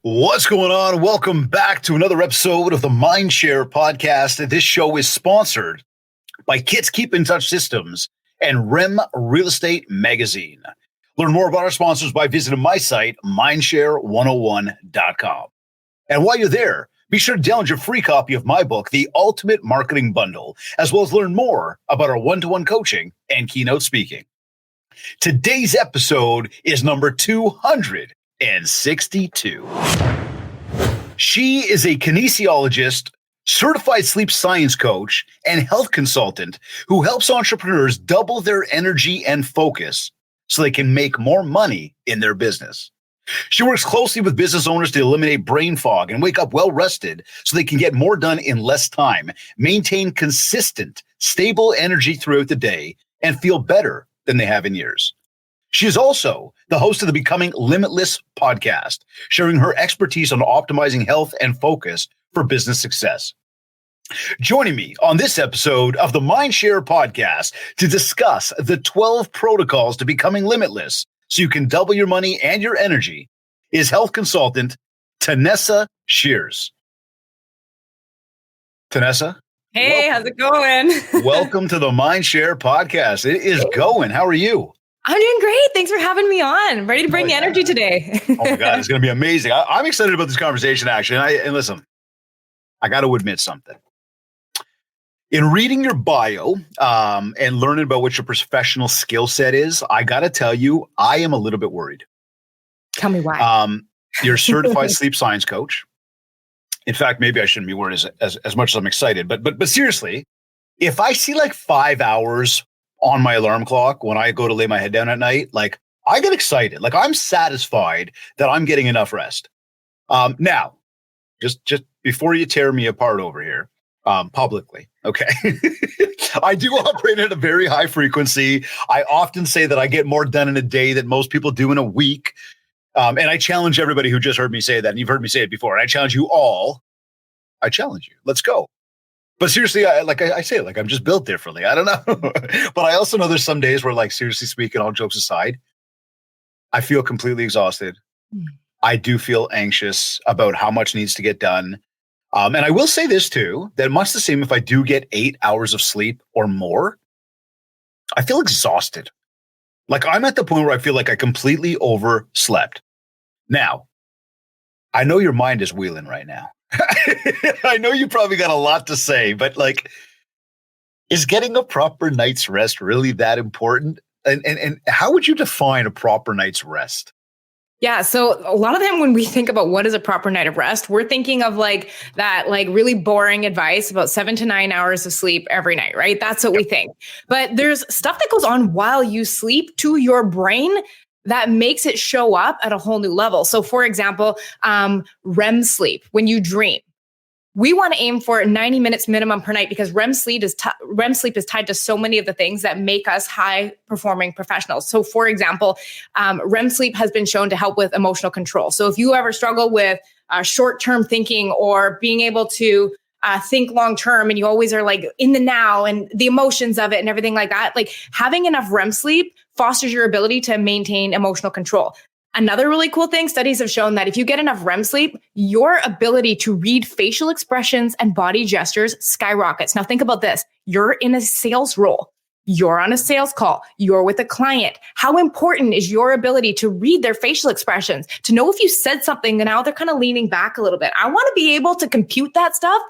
What's going on? Welcome back to another episode of the Mindshare podcast. This show is sponsored by Kids Keep in Touch Systems and REM Real Estate Magazine. Learn more about our sponsors by visiting my site, mindshare101.com. And while you're there, be sure to download your free copy of my book, The Ultimate Marketing Bundle, as well as learn more about our one-to-one coaching and keynote speaking. Today's episode is number 262. She is a kinesiologist, certified sleep science coach, and health consultant who helps entrepreneurs double their energy and focus so they can make more money in their business. She works closely with business owners to eliminate brain fog and wake up well-rested so they can get more done in less time, maintain consistent, stable energy throughout the day, and feel better than they have in years. She is also the host of the Becoming Limitless Podcast, sharing her expertise on optimizing health and focus for business success. Joining me on this episode of the Mindshare Podcast to discuss the 12 protocols to becoming limitless so you can double your money and your energy is health consultant Tanessa Shears. Tanessa? Hey, how's it going? Welcome to the Mindshare Podcast. It is going. How are you? I'm doing great. Thanks for having me on. Ready to bring energy today. Oh my God, it's going to be amazing. I'm excited about this conversation, actually. And listen, I got to admit something. In reading your bio and learning about what your professional skill set is, I got to tell you, I am a little bit worried. Tell me why. You're a certified sleep science coach. In fact, maybe I shouldn't be worried as much as I'm excited. But seriously, if I see like 5 hours on my alarm clock when I go to lay my head down at night, like I get excited. Like I'm satisfied that I'm getting enough rest. Now, just before you tear me apart over here, publicly, okay? I do operate at a very high frequency. I often say that I get more done in a day than most people do in a week. And I challenge everybody who just heard me say that, and you've heard me say it before. I challenge you all. I challenge you. Let's go. But seriously, I say, I'm just built differently. I don't know. But I also know there's some days where, like, seriously speaking, all jokes aside, I feel completely exhausted. I do feel anxious about how much needs to get done. And I will say this too, that much the same if I do get 8 hours of sleep or more, I feel exhausted. Like I'm at the point where I feel like I completely overslept. Now, I know your mind is wheeling right now. I know you probably got a lot to say, but like, is getting a proper night's rest really that important? And how would you define a proper night's rest? Yeah. So a lot of the time when we think about what is a proper night of rest, we're thinking of like that, like really boring advice about 7 to 9 hours of sleep every night, right? That's what we think. But there's stuff that goes on while you sleep to your brain that makes it show up at a whole new level. So for example, REM sleep, when you dream. We want to aim for 90 minutes minimum per night because REM sleep is tied to so many of the things that make us high performing professionals. So for example, REM sleep has been shown to help with emotional control. So if you ever struggle with short-term thinking or being able to think long-term and you always are like in the now and the emotions of it and everything like that, like having enough REM sleep fosters your ability to maintain emotional control. Another really cool thing, studies have shown that if you get enough REM sleep, your ability to read facial expressions and body gestures skyrockets. Now think about this. You're in a sales role. You're on a sales call. You're with a client. How important is your ability to read their facial expressions, to know if you said something and now they're kind of leaning back a little bit? I want to be able to compute that stuff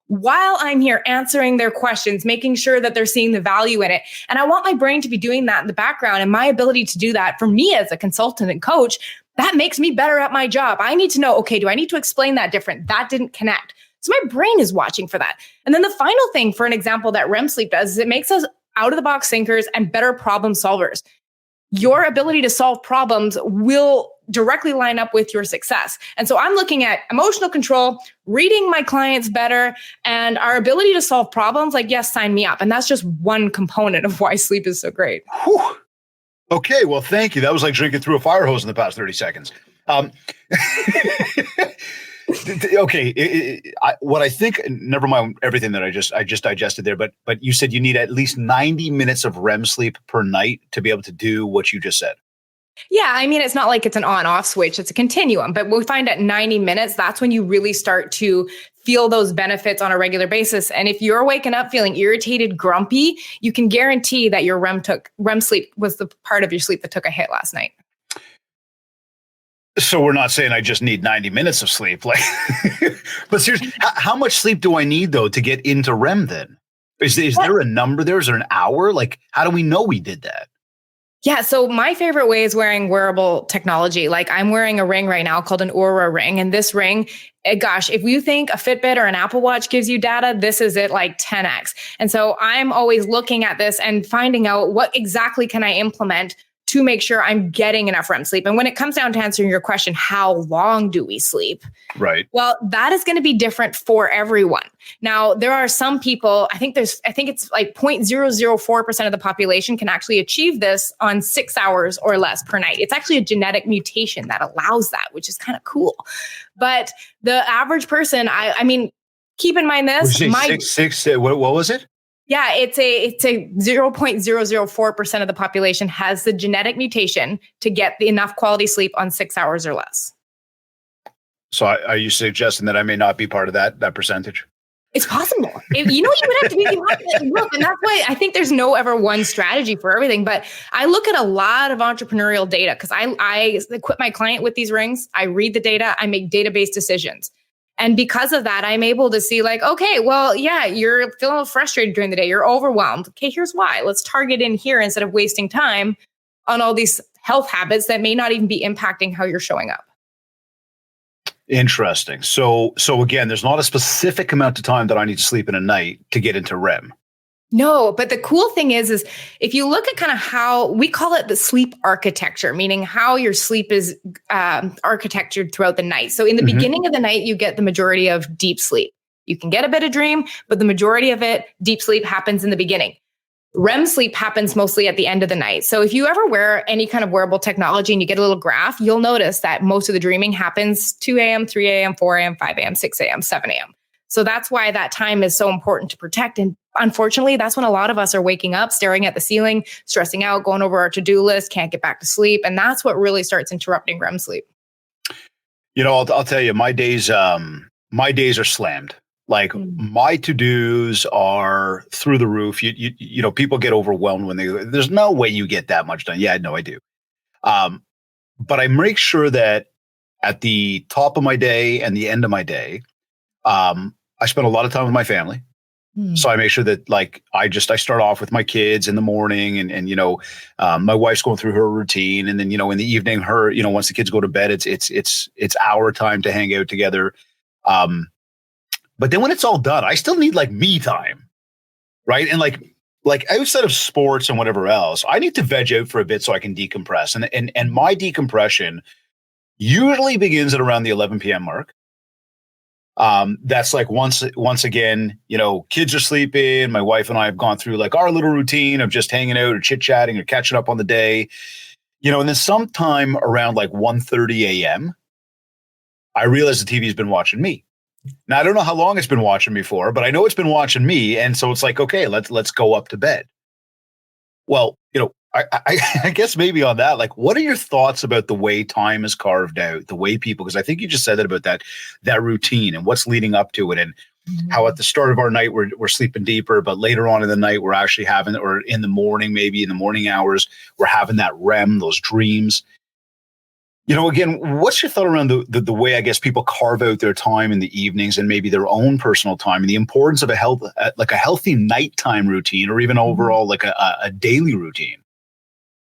while I'm here answering their questions, making sure that they're seeing the value in it. And I want my brain to be doing that in the background. And my ability to do that for me as a consultant and coach, that makes me better at my job. I need to know, okay, do I need to explain that different? That didn't connect. So my brain is watching for that. And then the final thing, for an example, that REM sleep does is it makes us out of the box thinkers and better problem solvers. Your ability to solve problems will directly line up with your success. And so I'm looking at emotional control, reading my clients better, and our ability to solve problems. Like, yes, sign me up. And that's just one component of why sleep is so great. Whew. Okay, well, thank you. That was like drinking through a fire hose in the past 30 seconds. Okay, what I think, never mind everything that I just digested there, but you said you need at least 90 minutes of REM sleep per night to be able to do what you just said. Yeah, I mean, it's not like it's an on-off switch, it's a continuum. But we find at 90 minutes, that's when you really start to feel those benefits on a regular basis. And if you're waking up feeling irritated, grumpy, you can guarantee that your REM sleep was the part of your sleep that took a hit last night. So we're not saying I just need 90 minutes of sleep. Like, but seriously, how much sleep do I need though to get into REM then? Is there a number there? Is there an hour? Like, how do we know we did that? Yeah. So my favorite way is wearing wearable technology. Like I'm wearing a ring right now called an Oura ring. And this ring, gosh, if you think a Fitbit or an Apple Watch gives you data, this is it like 10x. And so I'm always looking at this and finding out what exactly can I implement to make sure I'm getting enough REM sleep. And when it comes down to answering your question, how long do we sleep? Right. Well, that is going to be different for everyone. Now, there are some people, I think it's like 0.004% of the population can actually achieve this on 6 hours or less per night. It's actually a genetic mutation that allows that, which is kind of cool. But the average person, I mean, keep in mind this. What was it? Yeah, it's a 0.004% of the population has the genetic mutation to get enough quality sleep on 6 hours or less. So are you suggesting that I may not be part of that percentage? It's possible. You would have to look. And that's why I think there's no ever one strategy for everything. But I look at a lot of entrepreneurial data because I equip my client with these rings. I read the data. I make database decisions. And because of that, I'm able to see like, okay, well, yeah, you're feeling frustrated during the day. You're overwhelmed. Okay, here's why. Let's target in here instead of wasting time on all these health habits that may not even be impacting how you're showing up. Interesting. So again, there's not a specific amount of time that I need to sleep in a night to get into REM. No, but the cool thing is if you look at kind of how we call it the sleep architecture, meaning how your sleep is architectured throughout the night. So in the beginning of the night, you get the majority of deep sleep. You can get a bit of dream, but the majority of it, deep sleep happens in the beginning. REM sleep happens mostly at the end of the night. So if you ever wear any kind of wearable technology and you get a little graph, you'll notice that most of the dreaming happens 2 a.m., 3 a.m., 4 a.m., 5 a.m., 6 a.m., 7 a.m. So that's why that time is so important to protect. And unfortunately, that's when a lot of us are waking up, staring at the ceiling, stressing out, going over our to-do list, can't get back to sleep. And that's what really starts interrupting REM sleep. I'll tell you, my days are slammed. Like my to-dos are through the roof. You know, people get overwhelmed when there's no way you get that much done. Yeah, no, I do. But I make sure that at the top of my day and the end of my day, I spend a lot of time with my family. So I make sure that like, I start off with my kids in the morning and my wife's going through her routine. And then, in the evening, once the kids go to bed, it's our time to hang out together. But then when it's all done, I still need like me time. Right. And like outside of sports and whatever else, I need to veg out for a bit so I can decompress. And my decompression usually begins at around the 11 p.m. mark. That's like once again, kids are sleeping. My wife and I have gone through like our little routine of just hanging out or chit chatting or catching up on the day, and then sometime around like 1:30 a.m., I realize the TV's been watching me. Now, I don't know how long it's been watching me for, but I know it's been watching me. And so it's like, okay, let's go up to bed. Well, I guess maybe on that, like, what are your thoughts about the way time is carved out, the way people, because I think you just said that about that routine and what's leading up to it and how at the start of our night, we're sleeping deeper, but later on in the night, we're actually having, or in the morning, maybe in the morning hours, we're having that REM, those dreams. Again, what's your thought around the way, I guess, people carve out their time in the evenings and maybe their own personal time and the importance of a healthy nighttime routine or even overall like a daily routine?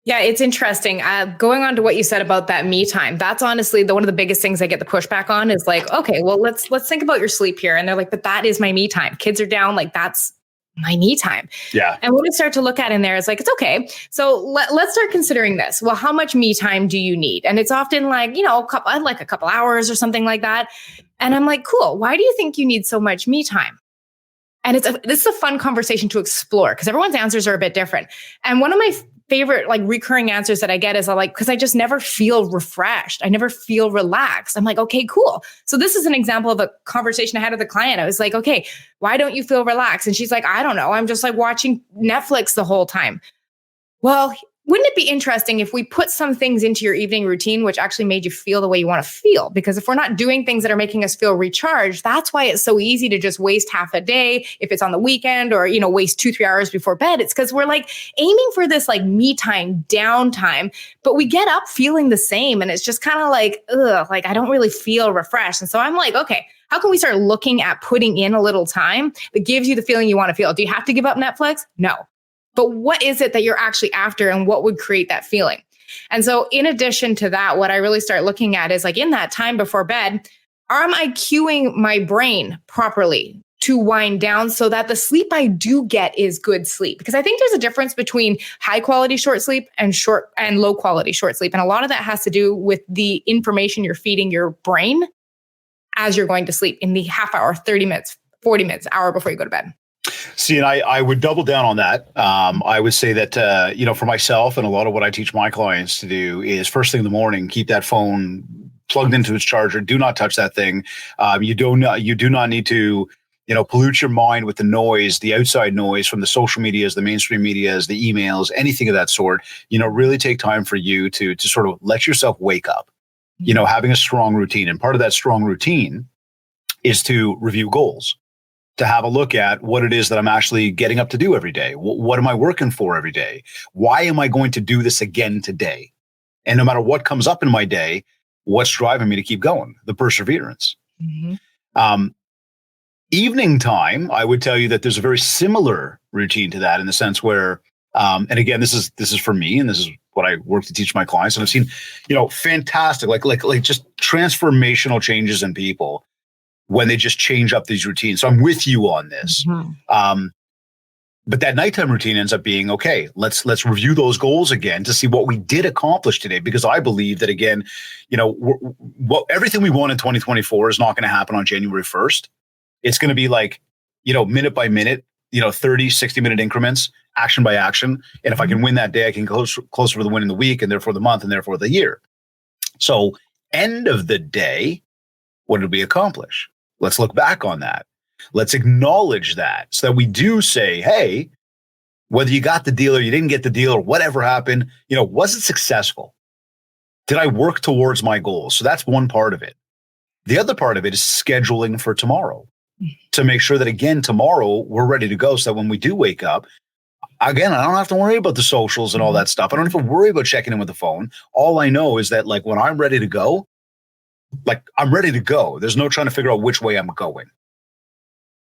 Yeah, it's interesting. Going on to what you said about that me time, that's honestly one of the biggest things I get the pushback on is like, okay, well, let's think about your sleep here. And they're like, but that is my me time. Kids are down, like that's my me time. Yeah. And what we start to look at in there is like, it's okay. So let's start considering this. Well, how much me time do you need? And it's often like, a couple hours or something like that. And I'm like, cool. Why do you think you need so much me time? And this is a fun conversation to explore because everyone's answers are a bit different. And one of my favorite like recurring answers that I get is because I just never feel refreshed. I never feel relaxed. I'm like, okay, cool. So this is an example of a conversation I had with a client. I was like, okay, why don't you feel relaxed? And she's like, I don't know. I'm just like watching Netflix the whole time. Well, wouldn't it be interesting if we put some things into your evening routine, which actually made you feel the way you want to feel? Because if we're not doing things that are making us feel recharged, that's why it's so easy to just waste half a day if it's on the weekend, or, waste 2-3 hours before bed. It's because we're like aiming for this like me time, downtime, but we get up feeling the same. And it's just kind of like, like I don't really feel refreshed. And so I'm like, okay, how can we start looking at putting in a little time that gives you the feeling you want to feel? Do you have to give up Netflix? No. But what is it that you're actually after, and what would create that feeling? And so in addition to that, what I really start looking at is like in that time before bed, am I cueing my brain properly to wind down so that the sleep I do get is good sleep? Because I think there's a difference between high quality short sleep and low quality short sleep. And a lot of that has to do with the information you're feeding your brain as you're going to sleep in the half hour, 30 minutes, 40 minutes, hour before you go to bed. See, and I would double down on that. I would say that, for myself, and a lot of what I teach my clients to do is first thing in the morning, keep that phone plugged into its charger. Do not touch that thing. You do not need to, pollute your mind with the noise, the outside noise from the social medias, the mainstream medias, the emails, anything of that sort. Really take time for you to sort of let yourself wake up, having a strong routine. And part of that strong routine is to review goals, to have a look at what it is that I'm actually getting up to do every day. What am I working for every day? Why am I going to do this again today? And no matter what comes up in my day, what's driving me to keep going? The perseverance. Mm-hmm. Evening time, I would tell you that there's a very similar routine to that, in the sense where, and again, this is for me, and this is what I work to teach my clients. And I've seen, fantastic, like just transformational changes in people when they just change up these routines. So I'm with you on this. Mm-hmm. But that nighttime routine ends up being, okay, let's review those goals again to see what we did accomplish today. Because I believe that, again, everything we want in 2024 is not going to happen on January 1st. It's going to be like, minute by minute, 30, 60-minute increments, action by action. And if I can win that day, I can go closer to the win in the week, and therefore the month, and therefore the year. So end of the day, what did we accomplish? Let's look back on that. Let's acknowledge that, so that we do say, hey, whether you got the deal or you didn't get the deal or whatever happened, was it successful? Did I work towards my goals? So that's one part of it. The other part of it is scheduling for tomorrow, to make sure that, again, tomorrow we're ready to go, so that when we do wake up, again, I don't have to worry about the socials and all that stuff. I don't have to worry about checking in with the phone. All I know is that, like, when I'm ready to go, I'm ready to go. There's no trying to figure out which way I'm going.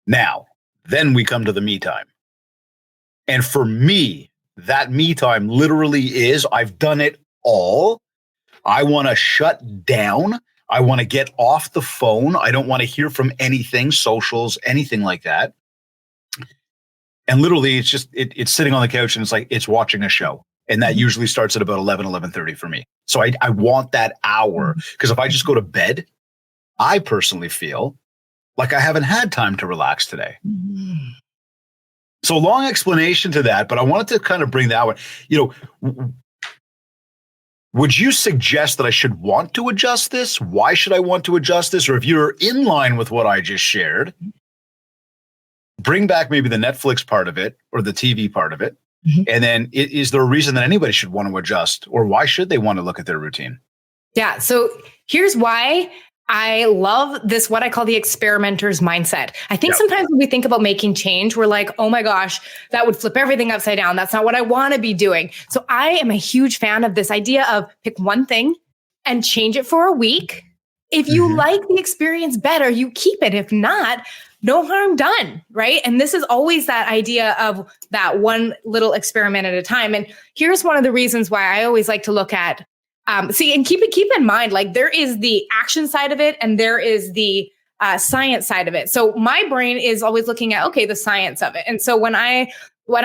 Now, then we come to the me time. And for me, that me time literally is, I've done it all. I want to shut down. I want to get off the phone. I don't want to hear from anything, socials, anything like that. And literally, it's just, it's sitting on the couch, and it's like, it's watching a show. And that usually starts at about 11:30 for me. So I want that hour, because if I just go to bed, I personally feel like I haven't had time to relax today. So long explanation to that, but I wanted to kind of bring that one. Would you suggest that I should want to adjust this? Why should I want to adjust this? Or if you're in line with what I just shared, bring back maybe the Netflix part of it or the TV part of it. Mm-hmm. And then is there a reason that anybody should want to adjust, or why should they want to look at their routine? Yeah. So here's why I love this, what I call the experimenter's mindset. I think sometimes when we think about making change, we're like, oh my gosh, that would flip everything upside down. That's not what I want to be doing. So I am a huge fan of this idea of pick one thing and change it for a week. If you like the experience better, you keep it. If not, no harm done, right? And this is always that idea of that one little experiment at a time. And here's one of the reasons why I always like to look at, and keep in mind, like there is the action side of it and there is the science side of it. So my brain is always looking at, okay, the science of it. And so when I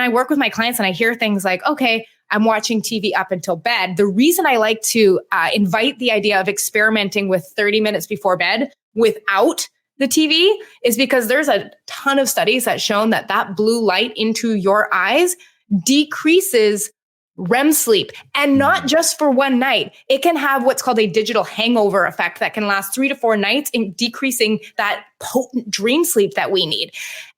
work with my clients and I hear things like, okay, I'm watching TV up until bed, the reason I like to invite the idea of experimenting with 30 minutes before bed without the TV is because there's a ton of studies that shown that blue light into your eyes decreases REM sleep, and not just for one night. It can have what's called a digital hangover effect that can last 3 to 4 nights in decreasing that potent dream sleep that we need.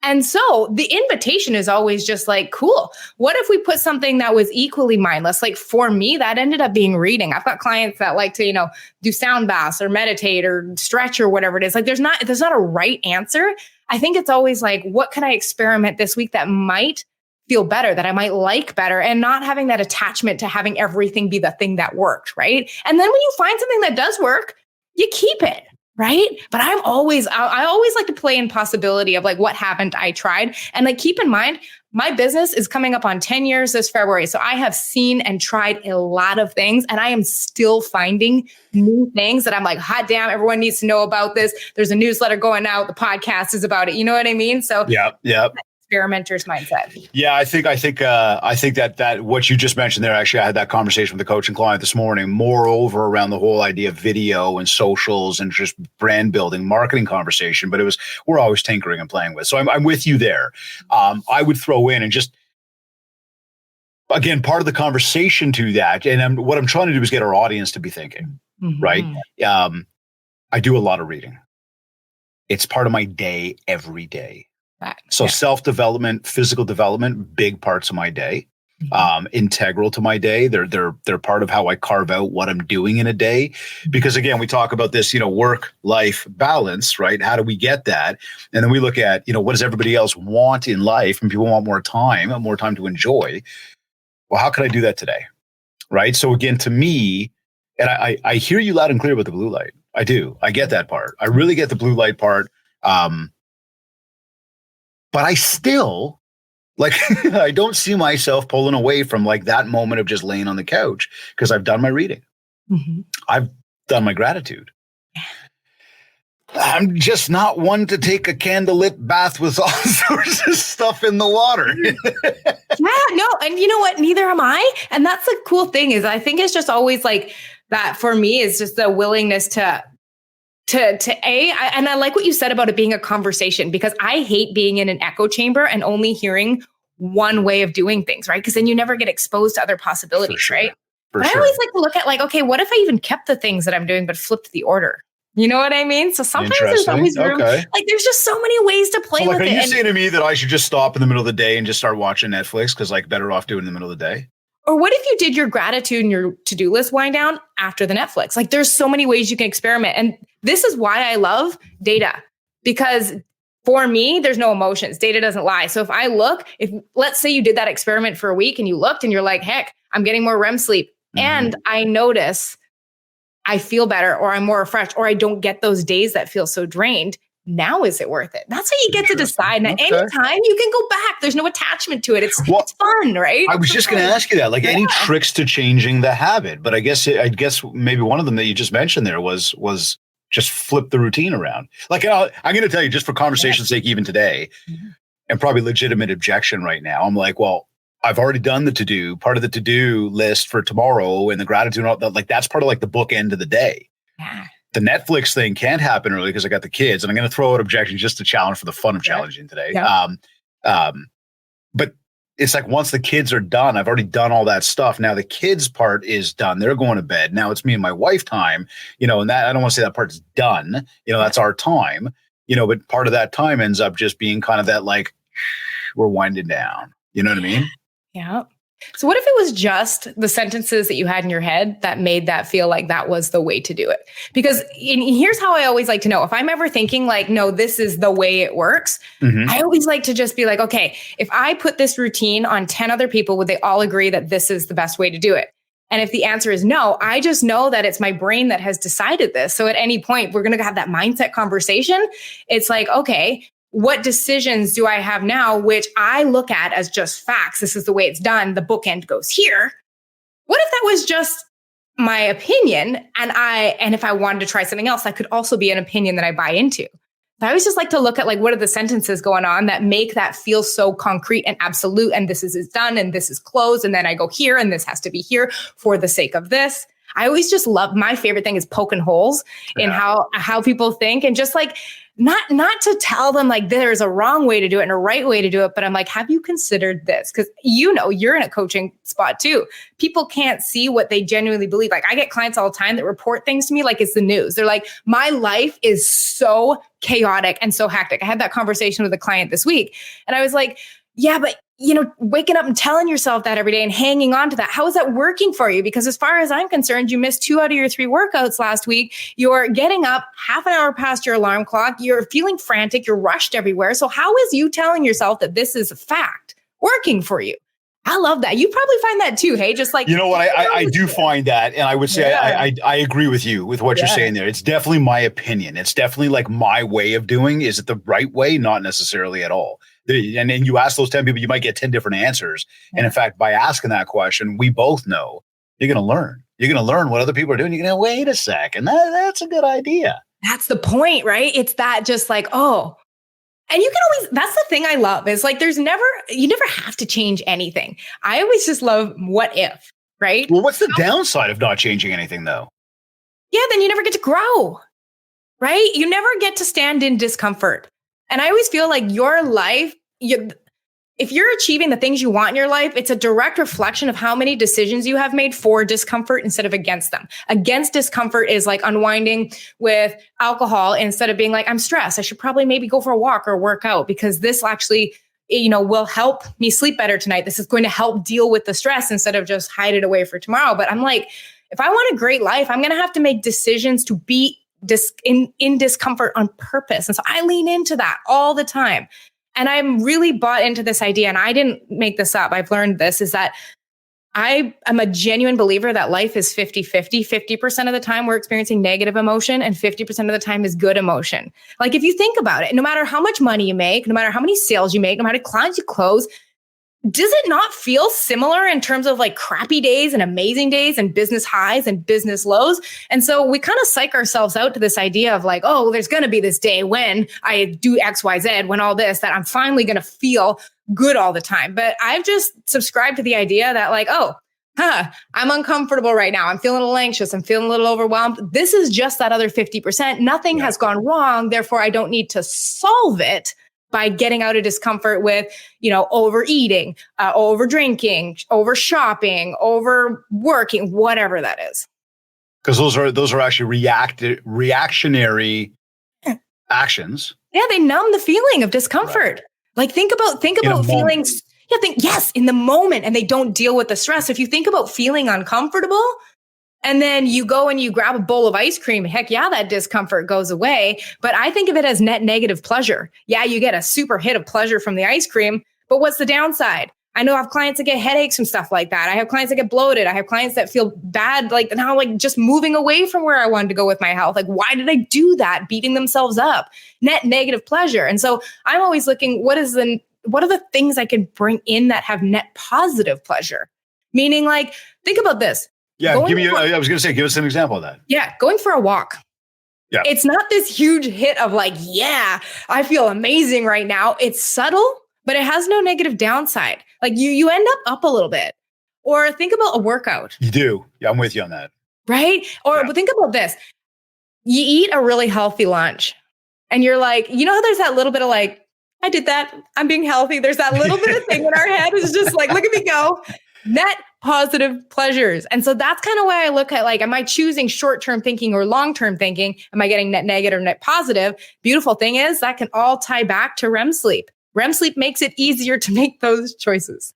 And so the invitation is always just like, cool, what if we put something that was equally mindless? Like for me, that ended up being reading. I've got clients that like to, do sound baths or meditate or stretch or whatever it is. Like there's not a right answer. I think it's always like, what can I experiment this week that might feel better, that I might like better, and not having that attachment to having everything be the thing that worked, right? And then when you find something that does work, you keep it, right? But I always like to play in possibility of like, what haven't I tried? And like, keep in mind, my business is coming up on 10 years this February. So I have seen and tried a lot of things, and I am still finding new things that I'm like, hot damn, everyone needs to know about this. There's a newsletter going out. The podcast is about it. You know what I mean? So yeah. Experimenter's mindset. Yeah, I think that what you just mentioned there, actually, I had that conversation with a coaching client this morning, moreover around the whole idea of video and socials and just brand building, marketing conversation. But we're always tinkering and playing with. So I'm with you there. I would throw in and just, again, part of the conversation to that. And what I'm trying to do is get our audience to be thinking, right? I do a lot of reading. It's part of my day every day. So self-development, physical development, big parts of my day, integral to my day. They're part of how I carve out what I'm doing in a day. Because again, we talk about this, work-life balance, right? How do we get that? And then we look at, what does everybody else want in life? And people want more time to enjoy. Well, how can I do that today? Right? So again, to me, and I hear you loud and clear about the blue light. I do. I get that part. I really get the blue light part. But I still, I don't see myself pulling away from like that moment of just laying on the couch because I've done my reading. I've done my gratitude. I'm just not one to take a candlelit bath with all sorts of stuff in the water. And you know what? Neither am I. And that's the cool thing is I think it's just always like that for me is just the willingness to I like what you said about it being a conversation, because I hate being in an echo chamber and only hearing one way of doing things, right? Because then you never get exposed to other possibilities, right? But I always like to look at like, okay, what if I even kept the things that I'm doing, but flipped the order? You know what I mean? So sometimes there's always room. Okay. Like there's just so many ways to play with it. Are you saying to me that I should just stop in the middle of the day and just start watching Netflix because like better off doing it in the middle of the day? Or what if you did your gratitude and your to-do list wind down after the Netflix? Like there's so many ways you can experiment. And this is why I love data, because for me, there's no emotions. Data doesn't lie. So if let's say you did that experiment for a week and you looked and you're like, heck, I'm getting more REM sleep. And I notice I feel better, or I'm more refreshed, or I don't get those days that feel so drained. Now is it worth it? That's how you get to decide. And at any time you can go back. There's no attachment to it. It's fun, right? I was just going to ask you that, like any tricks to changing the habit, but I guess maybe one of them that you just mentioned there was just flip the routine around. Like I'm going to tell you, just for conversation's sake, even today, and probably legitimate objection right now. I'm like, well, I've already done the to-do, part of the to-do list for tomorrow, and the gratitude, and all that, like that's part of like the bookend of the day. Yeah. The Netflix thing can't happen early because I got the kids, and I'm going to throw out objections just to challenge for the fun of challenging today. Yeah. But it's like once the kids are done, I've already done all that stuff. Now the kids part is done. They're going to bed. Now it's me and my wife time, and that I don't want to say that part's done. That's our time, but part of that time ends up just being kind of that, like, we're winding down. You know what I mean? Yeah. So what if it was just the sentences that you had in your head that made that feel like that was the way to do it? Because here's how I always like to know. If I'm ever thinking like, no, this is the way it works, I always like to just be like, okay, if I put this routine on 10 other people, would they all agree that this is the best way to do it? And if the answer is no, I just know that it's my brain that has decided this. So at any point, we're going to have that mindset conversation. It's like, okay, what decisions do I have now, which I look at as just facts? This is the way it's done. The bookend goes here. What if that was just my opinion? And if I wanted to try something else, that could also be an opinion that I buy into. I always just like to look at like, what are the sentences going on that make that feel so concrete and absolute? And this is done and this is closed. And then I go here and this has to be here for the sake of this. I always just love, my favorite thing is poking holes in how people think, and just like, not to tell them like there's a wrong way to do it and a right way to do it, but I'm like, have you considered this? Because you're in a coaching spot too. People can't see what they genuinely believe. Like I get clients all the time that report things to me like it's the news. They're like, my life is so chaotic and so hectic. I had that conversation with a client this week, and I was like, yeah, but waking up and telling yourself that every day and hanging on to that, how is that working for you? Because as far as I'm concerned, you missed 2 out of your 3 workouts last week. You're getting up half an hour past your alarm clock. You're feeling frantic. You're rushed everywhere. So how is you telling yourself that this is a fact working for you? I love that. You probably find that too. Hey, just like, I do find that. And I would say, I agree with you with what you're saying there. It's definitely my opinion. It's definitely like my way of doing. Is it the right way? Not necessarily at all. And then you ask those 10 people, you might get 10 different answers. And in fact, by asking that question, we both know you're going to learn. You're going to learn what other people are doing. You're going to wait a second. That's a good idea. That's the point, right? It's that just like, oh, and you can always, that's the thing I love is like, you never have to change anything. I always just love what if, right? Well, what's the downside of not changing anything though? Yeah, then you never get to grow, right? You never get to stand in discomfort. And I always feel like your life, if you're achieving the things you want in your life, it's a direct reflection of how many decisions you have made for discomfort instead of against them. Against discomfort is like unwinding with alcohol instead of being like, I'm stressed. I should probably maybe go for a walk or work out because this actually, will help me sleep better tonight. This is going to help deal with the stress instead of just hide it away for tomorrow. But I'm like, if I want a great life, I'm going to have to make decisions to be in discomfort on purpose. And so I lean into that all the time. And I'm really bought into this idea, and I didn't make this up. I've learned this, is that I am a genuine believer that life is 50-50. 50% of the time we're experiencing negative emotion and 50% of the time is good emotion. Like if you think about it, no matter how much money you make, no matter how many sales you make, no matter clients you close, does it not feel similar in terms of like crappy days and amazing days and business highs and business lows? And so we kind of psych ourselves out to this idea of like, oh, there's going to be this day when I do X, Y, Z, when all this, that I'm finally going to feel good all the time. But I've just subscribed to the idea that like, I'm uncomfortable right now. I'm feeling a little anxious. I'm feeling a little overwhelmed. This is just that other 50%. Nothing has gone wrong. Therefore, I don't need to solve it by getting out of discomfort with, overeating, over drinking, over shopping, over working, whatever that is. Because those are actually reactionary actions. Yeah, they numb the feeling of discomfort. Right. Like think about feelings. Yeah, in the moment, and they don't deal with the stress. If you think about feeling uncomfortable, and then you go and you grab a bowl of ice cream, heck yeah, that discomfort goes away. But I think of it as net negative pleasure. Yeah, you get a super hit of pleasure from the ice cream, but what's the downside? I know I have clients that get headaches from stuff like that. I have clients that get bloated. I have clients that feel bad, like now, like just moving away from where I wanted to go with my health. Like, why did I do that? Beating themselves up, net negative pleasure. And so I'm always looking, what are the things I can bring in that have net positive pleasure? Meaning like, think about this. Yeah, I was going to say, give us an example of that. Yeah, going for a walk. Yeah. It's not this huge hit of like, yeah, I feel amazing right now. It's subtle, but it has no negative downside. Like you end up a little bit. Or think about a workout. You do. Yeah, I'm with you on that. Right? Or but think about this. You eat a really healthy lunch and you're like, how there's that little bit of like, I did that. I'm being healthy. There's that little bit of thing in our head. It's just like, look at me go. Net positive pleasures. And so that's kind of why I look at like, am I choosing short-term thinking or long-term thinking? Am I getting net negative or net positive? Beautiful thing is that can all tie back to REM sleep. REM sleep makes it easier to make those choices.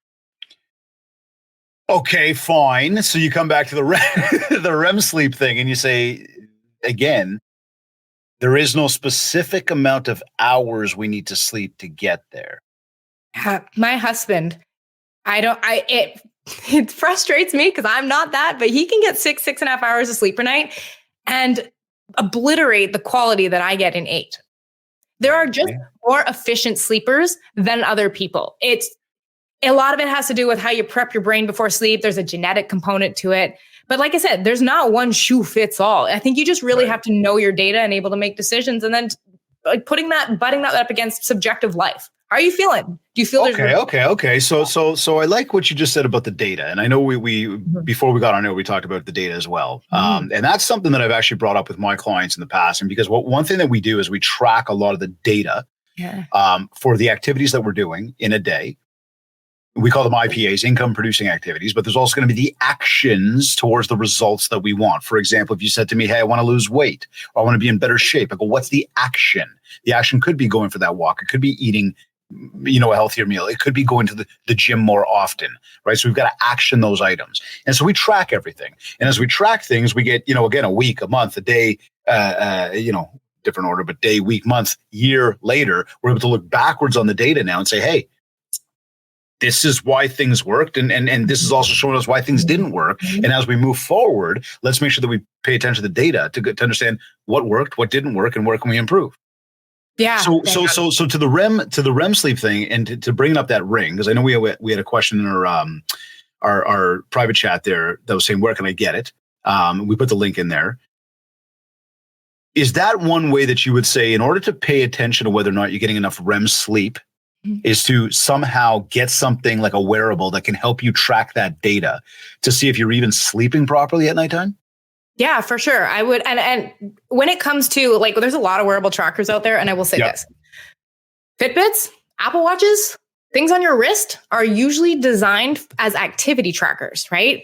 Okay, fine. So you come back to the REM sleep thing and you say, again, there is no specific amount of hours we need to sleep to get there. My husband, it frustrates me because I'm not that, but he can get 6.5 hours of sleep per night and obliterate the quality that I get in 8. There are just more efficient sleepers than other people. A lot of it has to do with how you prep your brain before sleep. There's a genetic component to it. But like I said, there's not one shoe fits all. I think you just really have to know your data and able to make decisions, and then butting that up against subjective life. How are you feeling? Do you feel Okay. So I like what you just said about the data. And I know we before we got on air, we talked about the data as well. And that's something that I've actually brought up with my clients in the past. And because one thing that we do is we track a lot of the data for the activities that we're doing in a day. We call them IPAs, income producing activities, but there's also going to be the actions towards the results that we want. For example, if you said to me, hey, I want to lose weight, or I want to be in better shape, I go, what's the action? The action could be going for that walk. It could be eating, a healthier meal. It could be going to the gym more often, right? So we've got to action those items. And so we track everything. And as we track things, we get, again, a week, a month, a day, different order, but day, week, month, year later, we're able to look backwards on the data now and say, hey, this is why things worked. And this is also showing us why things didn't work. And as we move forward, let's make sure that we pay attention to the data to understand what worked, what didn't work, and where can we improve. Yeah. So to the REM sleep thing, and to bring up that ring, because I know we had a question in our private chat there that was saying, where can I get it? We put the link in there. Is that one way that you would say, in order to pay attention to whether or not you're getting enough REM sleep, is to somehow get something like a wearable that can help you track that data to see if you're even sleeping properly at nighttime? Yeah, for sure. I would. And when it comes to there's a lot of wearable trackers out there. And I will say this, Fitbits, Apple Watches, things on your wrist are usually designed as activity trackers, right?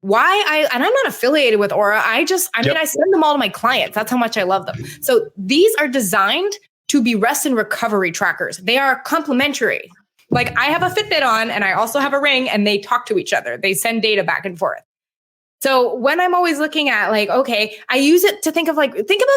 And I'm not affiliated with Aura. I send them all to my clients. That's how much I love them. So these are designed to be rest and recovery trackers. They are complementary. Like I have a Fitbit on and I also have a ring, and they talk to each other. They send data back and forth. So when I'm always looking at I use it to think about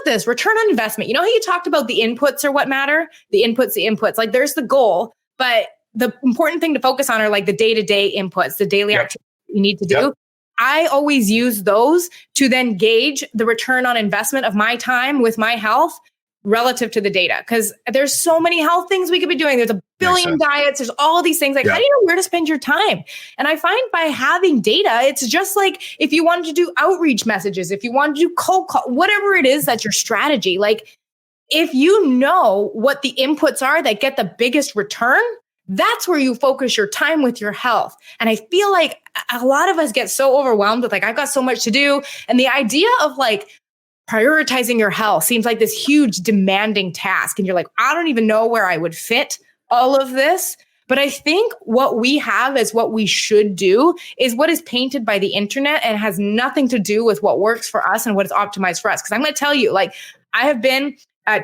this return on investment. You know how you talked about the inputs are what matter? The inputs, there's the goal, but the important thing to focus on are the day-to-day inputs, the daily activities you need to do. I always use those to then gauge the return on investment of my time with my health relative to the data. Because there's so many health things we could be doing. There's a billion diets. There's all these things. How do you know where to spend your time? And I find by having data, it's just like if you wanted to do outreach messages, if you want to do cold call, whatever it is that's your strategy. If you know what the inputs are that get the biggest return, that's where you focus your time with your health. And I feel like a lot of us get so overwhelmed with I've got so much to do. And the idea of prioritizing your health seems like this huge demanding task. And you're I don't even know where I would fit all of this. But I think what we have as what we should do is what is painted by the internet and has nothing to do with what works for us and what is optimized for us. Because I'm going to tell you, I have been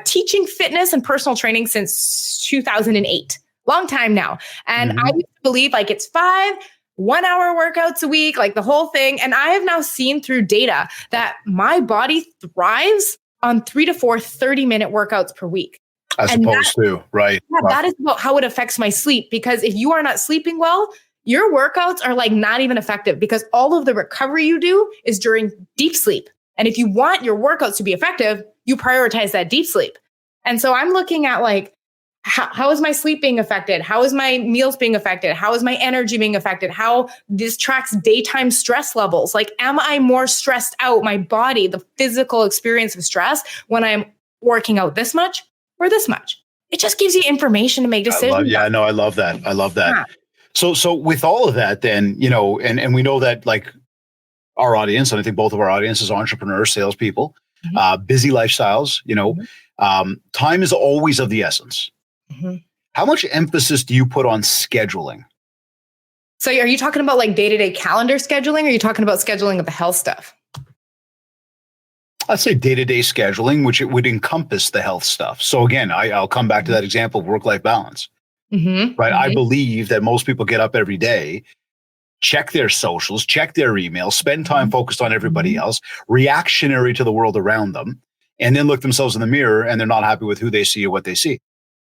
teaching fitness and personal training since 2008, long time now. And I used to believe it's 5 1-hour workouts a week, the whole thing. And I have now seen through data that my body thrives on 3 to 4 30-minute workouts per week. As opposed to, right. That is about how it affects my sleep. Because if you are not sleeping well, your workouts are not even effective, because all of the recovery you do is during deep sleep. And if you want your workouts to be effective, you prioritize that deep sleep. And so I'm looking at how is my sleep being affected? How is my meals being affected? How is my energy being affected? How this tracks daytime stress levels. Am I more stressed out, my body, the physical experience of stress, when I'm working out this much or this much? It just gives you information to make decisions. I love that. Yeah. So with all of that, then, and we know that our audience, and I think both of our audiences, entrepreneurs, salespeople, busy lifestyles, time is always of the essence. How much emphasis do you put on scheduling? So are you talking about day-to-day calendar scheduling, or are you talking about scheduling of the health stuff? I'd say day-to-day scheduling, which it would encompass the health stuff. So again, I'll come back to that example of work-life balance, right? I believe that most people get up every day, check their socials, check their emails, spend time focused on everybody else, reactionary to the world around them, and then look themselves in the mirror and they're not happy with who they see or what they see.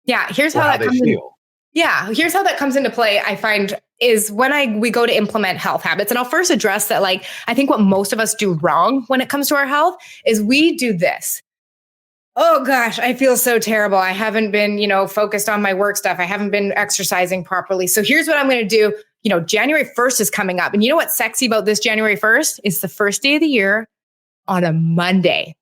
Yeah, here's how that comes in. Yeah, here's how that comes into play, I find, is when we go to implement health habits. And I'll first address that, I think what most of us do wrong when it comes to our health is we do this. Oh gosh, I feel so terrible. I haven't been, focused on my work stuff. I haven't been exercising properly. So here's what I'm going to do. January 1st is coming up. And you know what's sexy about this January 1st? It's the first day of the year on a Monday.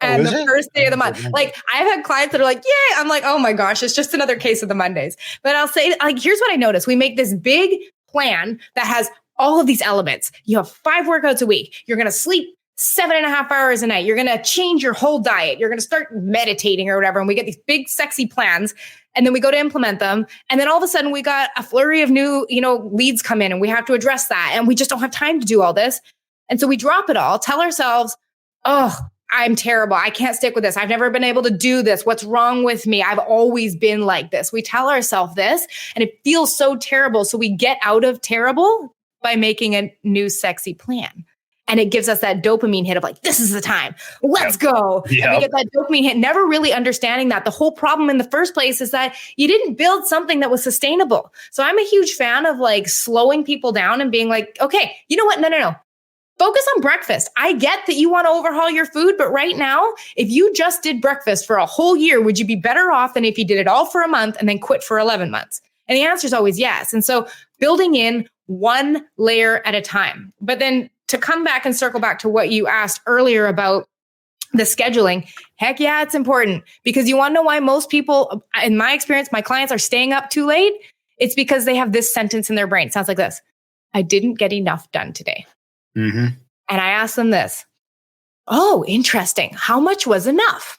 And the first day of the month, like I've had clients that are like, yeah, I'm like, oh my gosh, it's just another case of the Mondays. But I'll say, like, here's what I noticed. We make this big plan that has all of these elements. You have 5 workouts a week. You're going to sleep 7.5 hours a night. You're going to change your whole diet. You're going to start meditating or whatever. And we get these big, sexy plans. And then we go to implement them. And then all of a sudden we got a flurry of new, leads come in and we have to address that. And we just don't have time to do all this. And so we drop it all, tell ourselves, oh, I'm terrible. I can't stick with this. I've never been able to do this. What's wrong with me? I've always been like this. We tell ourselves this and it feels so terrible. So we get out of terrible by making a new sexy plan. And it gives us that dopamine hit of like, this is the time. Let's go. Yep. And we get that dopamine hit, never really understanding that the whole problem in the first place is that you didn't build something that was sustainable. So I'm a huge fan of like slowing people down and being like, okay, you know what? No. Focus on breakfast. I get that you want to overhaul your food, but right now, if you just did breakfast for a whole year, would you be better off than if you did it all for a month and then quit for 11 months? And the answer is always yes. And so building in one layer at a time. But then to come back and circle back to what you asked earlier about the scheduling, heck yeah, it's important because you want to know why most people, in my experience, my clients are staying up too late. It's because they have this sentence in their brain. It sounds like this. I didn't get enough done today. Mm-hmm. And I asked them this. Oh, interesting. How much was enough?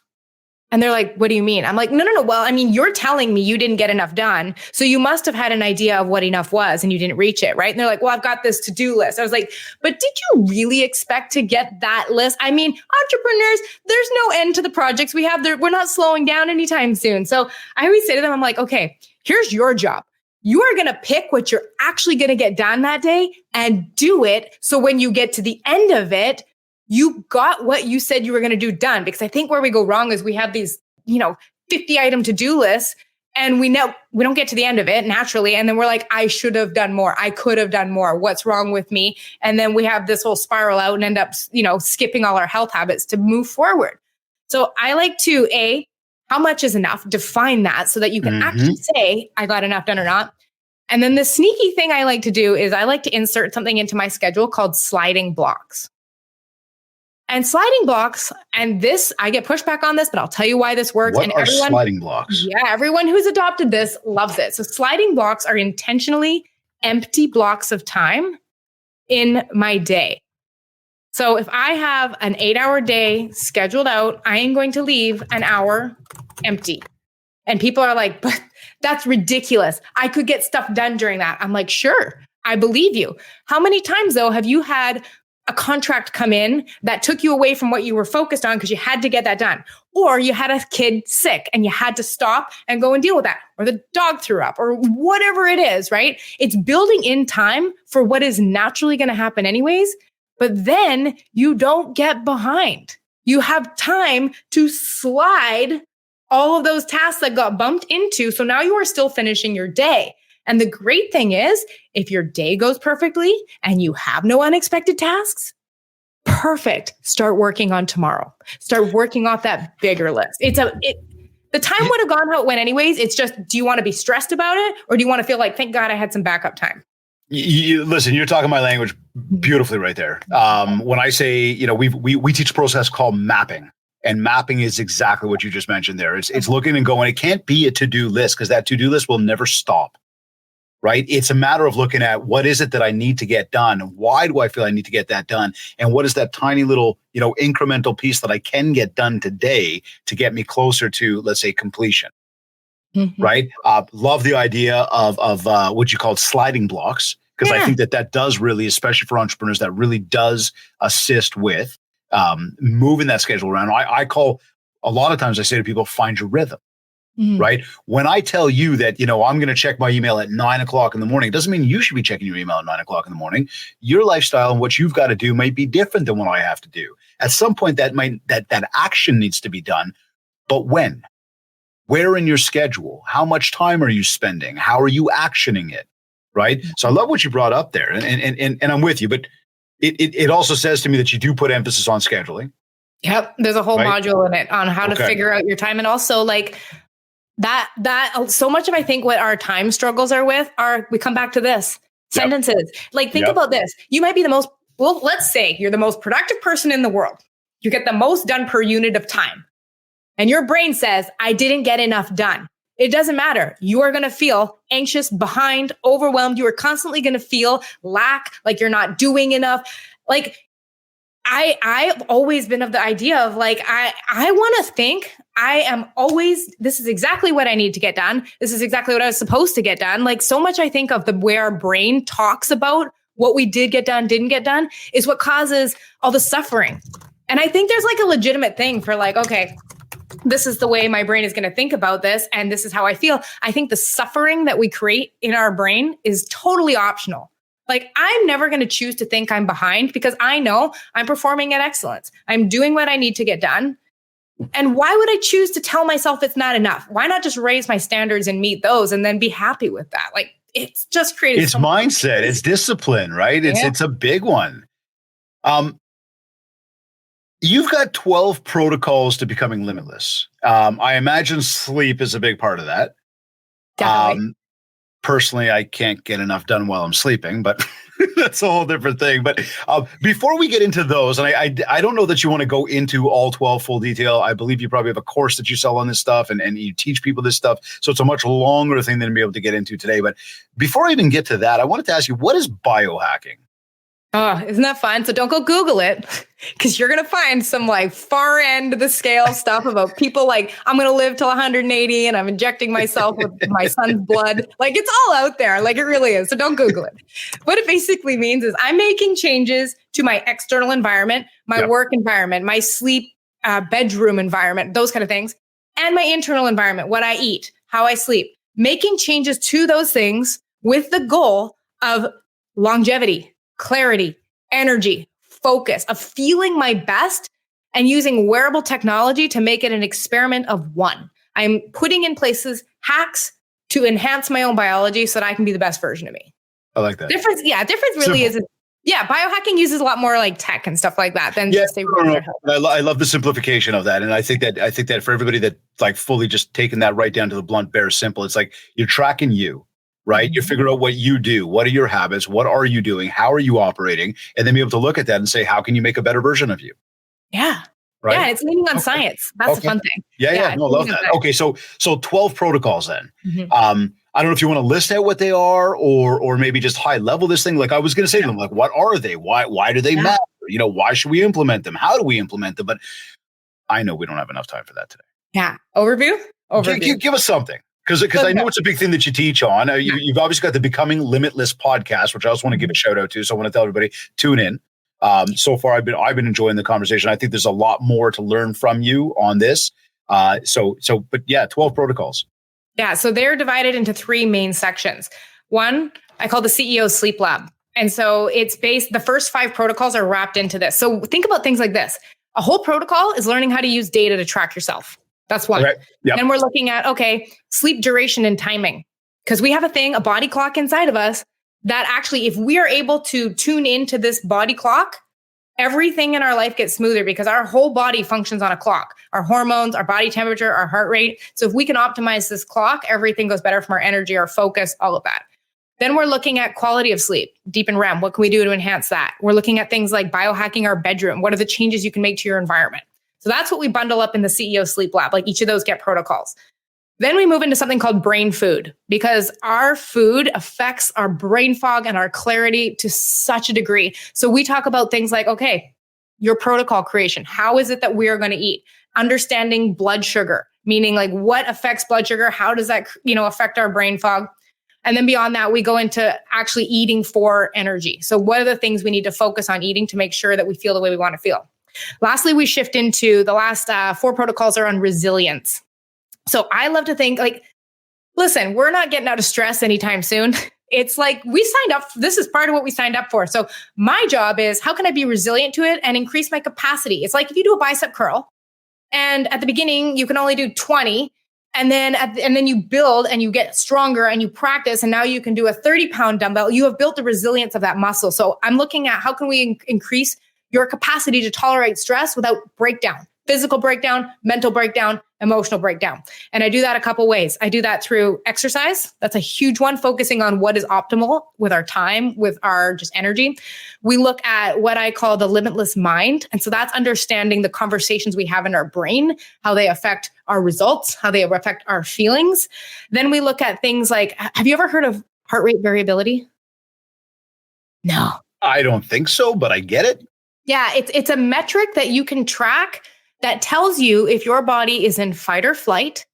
And they're like, what do you mean? I'm like, no. Well, I mean, you're telling me you didn't get enough done. So you must have had an idea of what enough was and you didn't reach it, right? And they're like, well, I've got this to-do list. I was like, but did you really expect to get that list? I mean, entrepreneurs, there's no end to the projects we have. We're not slowing down anytime soon. So I always say to them, I'm like, okay, here's your job. You are going to pick what you're actually going to get done that day and do it. So when you get to the end of it, you got what you said you were going to do done. Because I think where we go wrong is we have these, 50 item to-do lists and we know we don't get to the end of it naturally. And then we're like, I should have done more. I could have done more. What's wrong with me? And then we have this whole spiral out and end up, skipping all our health habits to move forward. So I like to, how much is enough? Define that so that you can actually say, I got enough done or not. And then the sneaky thing I like to do is I like to insert something into my schedule called sliding blocks. And sliding blocks, and this, I get pushback on this, but I'll tell you why this works. What and are sliding blocks? Yeah, everyone who's adopted this loves it. So sliding blocks are intentionally empty blocks of time in my day. So if I have an 8-hour day scheduled out, I am going to leave an hour empty. And people are like, but that's ridiculous. I could get stuff done during that. I'm like, sure, I believe you. How many times though have you had a contract come in that took you away from what you were focused on because you had to get that done? Or you had a kid sick and you had to stop and go and deal with that. Or the dog threw up or whatever it is, right? It's building in time for what is naturally going to happen anyways. But then you don't get behind. You have time to slide all of those tasks that got bumped into. So now you are still finishing your day. And the great thing is, if your day goes perfectly and you have no unexpected tasks, perfect. Start working on tomorrow. Start working off that bigger list. The time would have gone how it went anyways. It's just, do you want to be stressed about it? Or do you want to feel like, thank God I had some backup time? Listen, you're talking my language beautifully right there. When I say, we teach a process called mapping. And mapping is exactly what you just mentioned there. It's looking and going, it can't be a to-do list because that to-do list will never stop, right? It's a matter of looking at what is it that I need to get done? Why do I feel I need to get that done? And what is that tiny little, incremental piece that I can get done today to get me closer to, let's say, completion, right? Love the idea of what you call sliding blocks, because I think that does really, especially for entrepreneurs, that really does assist with moving that schedule around. I call, a lot of times I say to people, find your rhythm, right? When I tell you that, I'm going to check my email at 9:00 in the morning, it doesn't mean you should be checking your email at 9:00 in the morning. Your lifestyle and what you've got to do might be different than what I have to do. At some point that action needs to be done, but when? Where in your schedule? How much time are you spending? How are you actioning it? Right? So I love what you brought up there, and I'm with you, but it also says to me that you do put emphasis on scheduling. Yep. There's a whole module in it on how to figure out your time. And also like that so much of, I think what our time struggles are with we come back to this sentences. Like think about this. You might be let's say you're the most productive person in the world. you get the most done per unit of time. And your brain says, I didn't get enough done. It doesn't matter. You are going to feel anxious, behind, overwhelmed. You are constantly going to feel lack, like you're not doing enough. Like I've always been of the idea of like, I want to think I am always, this is exactly what I need to get done. This is exactly what I was supposed to get done. Like so much I think of the way our brain talks about what we did get done, didn't get done is what causes all the suffering. And I think there's like a legitimate thing for like, okay, this is the way my brain is going to think about this. And this is how I feel. I think the suffering that we create in our brain is totally optional. Like I'm never going to choose to think I'm behind because I know I'm performing at excellence. I'm doing what I need to get done. And why would I choose to tell myself it's not enough? Why not just raise my standards and meet those and then be happy with that? Like it's just created. It's mindset. It's discipline, right? It's a big one. You've got 12 protocols to becoming limitless. I imagine sleep is a big part of that. Definitely. Personally, I can't get enough done while I'm sleeping, but that's a whole different thing. But before we get into those, and I don't know that you want to go into all 12 full detail. I believe you probably have a course that you sell on this stuff and you teach people this stuff. So it's a much longer thing than to be able to get into today. But before I even get to that, I wanted to ask you, what is biohacking? Oh, isn't that fun? So don't go Google it because you're going to find some like far end of the scale stuff about people like, I'm going to live till 180 and I'm injecting myself with my son's blood. Like it's all out there. Like it really is. So don't Google it. What it basically means is I'm making changes to my external environment, my work environment, my sleep, bedroom environment, those kind of things, and my internal environment, what I eat, how I sleep, making changes to those things with the goal of longevity, clarity, energy, focus, of feeling my best and using wearable technology to make it an experiment of one. I'm putting in places hacks to enhance my own biology so that I can be the best version of me. I like that. Difference really is. Yeah, biohacking uses a lot more like tech and stuff like that than just a regular health. I love the simplification of that. And I think that for everybody that like fully just taking that right down to the blunt, bare, simple, it's like you're tracking you. Right? Mm-hmm. You figure out what you do. What are your habits? What are you doing? How are you operating? And then be able to look at that and say, how can you make a better version of you? Yeah. Right. Yeah. It's leaning on science. That's the fun thing. Yeah. No, love that. Okay. So 12 protocols then. Mm-hmm. I don't know if you want to list out what they are or maybe just high level this thing. Like I was going to say to them, like, what are they? Why do they matter? Why should we implement them? How do we implement them? But I know we don't have enough time for that today. Yeah. Overview. Give us something. Because I know it's a big thing that you teach on. You've obviously got the Becoming Limitless podcast, which I also want to give a shout out to. So I want to tell everybody, tune in. So far, I've been enjoying the conversation. I think there's a lot more to learn from you on this. But 12 protocols. Yeah. So they're divided into 3 main sections. One, I call the CEO Sleep Lab. And so the first 5 protocols are wrapped into this. So think about things like this. A whole protocol is learning how to use data to track yourself. That's one. Right. Yep. And we're looking at, sleep duration and timing. Because we have a body clock inside of us that actually, if we are able to tune into this body clock, everything in our life gets smoother because our whole body functions on a clock. Our hormones, our body temperature, our heart rate. So if we can optimize this clock, everything goes better from our energy, our focus, all of that. Then we're looking at quality of sleep, deep and REM. What can we do to enhance that? We're looking at things like biohacking our bedroom. What are the changes you can make to your environment? So that's what we bundle up in the CEO Sleep Lab. Like each of those get protocols. Then we move into something called brain food because our food affects our brain fog and our clarity to such a degree. So we talk about things like, your protocol creation. How is it that we are going to eat? Understanding blood sugar, meaning like what affects blood sugar? How does that, affect our brain fog? And then beyond that, we go into actually eating for energy. So what are the things we need to focus on eating to make sure that we feel the way we want to feel? Lastly, we shift into the last 4 protocols are on resilience. So I love to think listen, we're not getting out of stress anytime soon. It's like we signed up. This is part of what we signed up for. So my job is how can I be resilient to it and increase my capacity? It's like if you do a bicep curl and at the beginning you can only do 20 and then you build and you get stronger and you practice and now you can do a 30-pound dumbbell. You have built the resilience of that muscle. So I'm looking at how can we increase your capacity to tolerate stress without breakdown, physical breakdown, mental breakdown, emotional breakdown. And I do that a couple ways. I do that through exercise. That's a huge one, focusing on what is optimal with our time, with our just energy. We look at what I call the limitless mind. And so that's understanding the conversations we have in our brain, how they affect our results, how they affect our feelings. Then we look at things like, have you ever heard of heart rate variability? No. I don't think so, but I get it. Yeah, it's a metric that you can track that tells you if your body is in fight or flight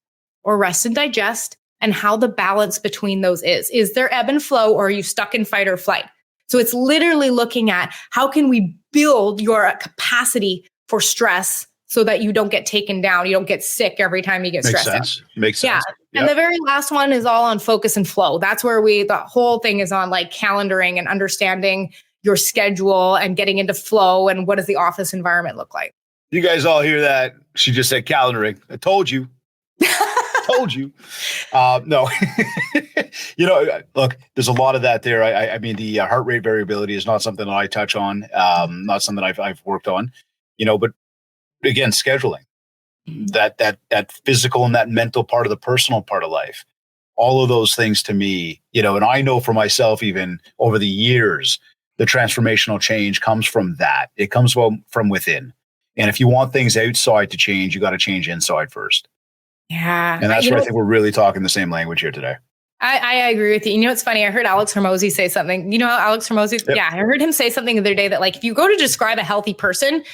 or rest and digest, and how the balance between those is. Is there ebb and flow, or are you stuck in fight or flight? So it's literally looking at how can we build your capacity for stress so that you don't get taken down, you don't get sick every time you get stressed out. Makes sense. Yeah. And the very last one is all on focus and flow. That's where the whole thing is on like calendaring and understanding your schedule and getting into flow, and what does the office environment look like? You guys all hear that? She just said calendaring. I told you. Told you. No, look, there's a lot of that there. I mean, the heart rate variability is not something that I touch on. Not something I've worked on, but again, scheduling that physical and that mental part of the personal part of life, all of those things to me, and I know for myself, even over the years, the transformational change comes from that. It comes from within. And if you want things outside to change, you got to change inside first. Yeah. And that's where I think we're really talking the same language here today. I agree with you. It's funny. I heard Alex Hormozi say something. You know how Alex Hormozi? Yep. Yeah. I heard him say something the other day that like, if you go to describe a healthy person,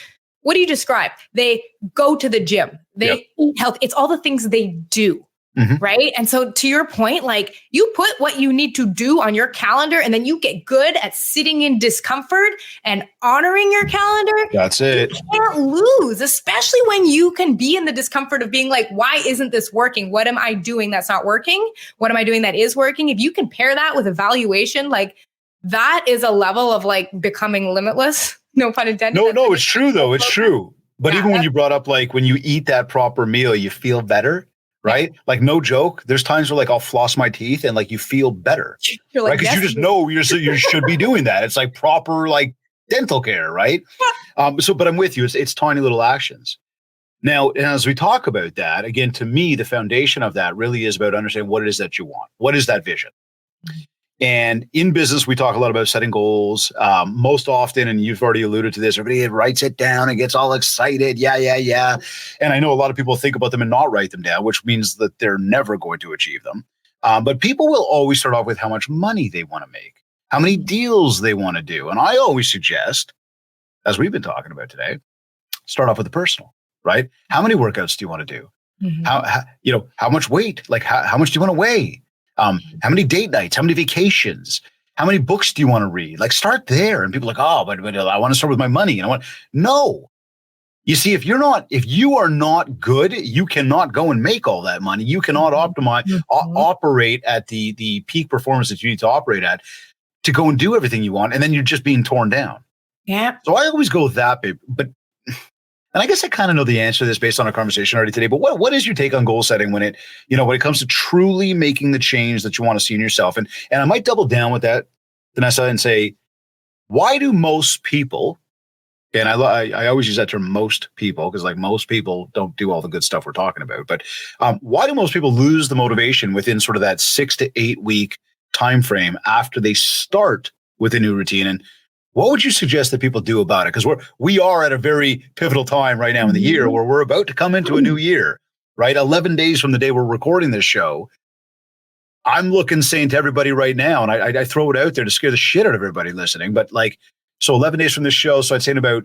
what do you describe? They go to the gym. They eat healthy. It's all the things they do. Mm-hmm. Right. And so to your point, like you put what you need to do on your calendar, and then you get good at sitting in discomfort and honoring your calendar. That's it. You can't lose, especially when you can be in the discomfort of being like, why isn't this working? What am I doing that's not working? What am I doing that is working? If you can pair that with evaluation, like that is a level of like becoming limitless. No pun intended. No, it's true though. It's true. But even when you brought up like when you eat that proper meal, you feel better. Right? Like no joke. There's times where like I'll floss my teeth and like you feel better. You're like, right? Because you just know you should be doing that. It's like proper like dental care, right? But I'm with you. It's tiny little actions. Now, and as we talk about that, again, to me, the foundation of that really is about understanding what it is that you want. What is that vision? And in business, we talk a lot about setting goals. Most often, and you've already alluded to this, everybody writes it down and gets all excited. Yeah. And I know a lot of people think about them and not write them down, which means that they're never going to achieve them. But people will always start off with how much money they want to make, how many deals they want to do. And I always suggest, as we've been talking about today, start off with the personal, right? How many workouts do you want to do? Mm-hmm. How much weight? Like how much do you want to weigh? How many date nights? How many vacations? How many books do you want to read? Like start there. And people are like, oh, but I want to start with my money. And no. You see, if you are not good, you cannot go and make all that money. You cannot operate at the peak performance that you need to operate at to go and do everything you want. And then you're just being torn down. Yeah. So I always go with that, babe. And I guess I kind of know the answer to this based on our conversation already today, but what is your take on goal setting when it comes to truly making the change that you want to see in yourself? And I might double down with that, Tanessa, and say, why do most people, and I always use that term most people, because like most people don't do all the good stuff we're talking about, but why do most people lose the motivation within sort of that 6 to 8 week time frame after they start with a new routine? And what would you suggest that people do about it? Because we are at a very pivotal time right now in the year where we're about to come into a new year, right? 11 days from the day we're recording this show. I'm saying to everybody right now, and I throw it out there to scare the shit out of everybody listening, but like, so 11 days from this show, so I'd say in about,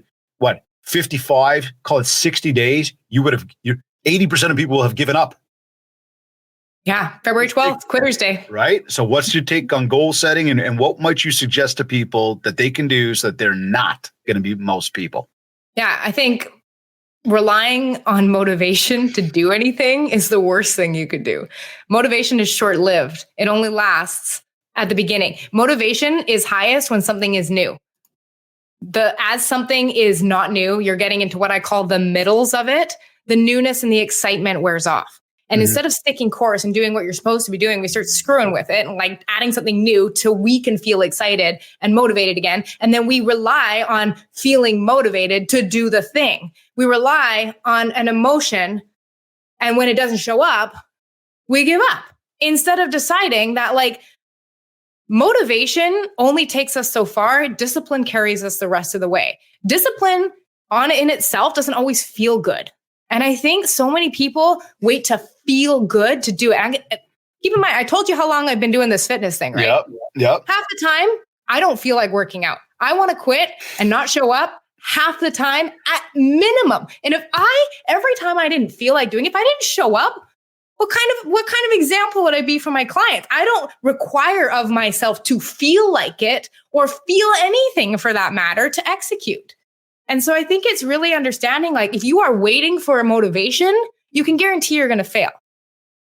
55, call it 60 days, 80% of people will have given up. Yeah, February 12th, Quitter's Day. Right? So what's your take on goal setting and what might you suggest to people that they can do so that they're not going to be most people? Yeah, I think relying on motivation to do anything is the worst thing you could do. Motivation is short-lived. It only lasts at the beginning. Motivation is highest when something is new. As something is not new, you're getting into what I call the middles of it. The newness and the excitement wears off. And instead of sticking course and doing what you're supposed to be doing, we start screwing with it and like adding something new till we can feel excited and motivated again. And then we rely on feeling motivated to do the thing. We rely on an emotion. And when it doesn't show up, we give up instead of deciding that like motivation only takes us so far. Discipline carries us the rest of the way. Discipline in itself doesn't always feel good. And I think so many people wait to feel good to do it. And keep in mind, I told you how long I've been doing this fitness thing, right? Yep. Half the time, I don't feel like working out. I want to quit and not show up half the time at minimum. And every time I didn't feel like doing it, if I didn't show up, what kind of example would I be for my clients? I don't require of myself to feel like it or feel anything for that matter to execute. And so I think it's really understanding, like, if you are waiting for a motivation, you can guarantee you're going to fail.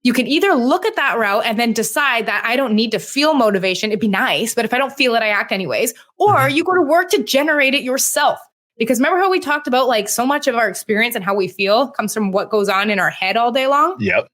You can either look at that route and then decide that I don't need to feel motivation. It'd be nice, but if I don't feel it, I act anyways. Or you go to work to generate it yourself. Because remember how we talked about like so much of our experience and how we feel comes from what goes on in our head all day long? Yep.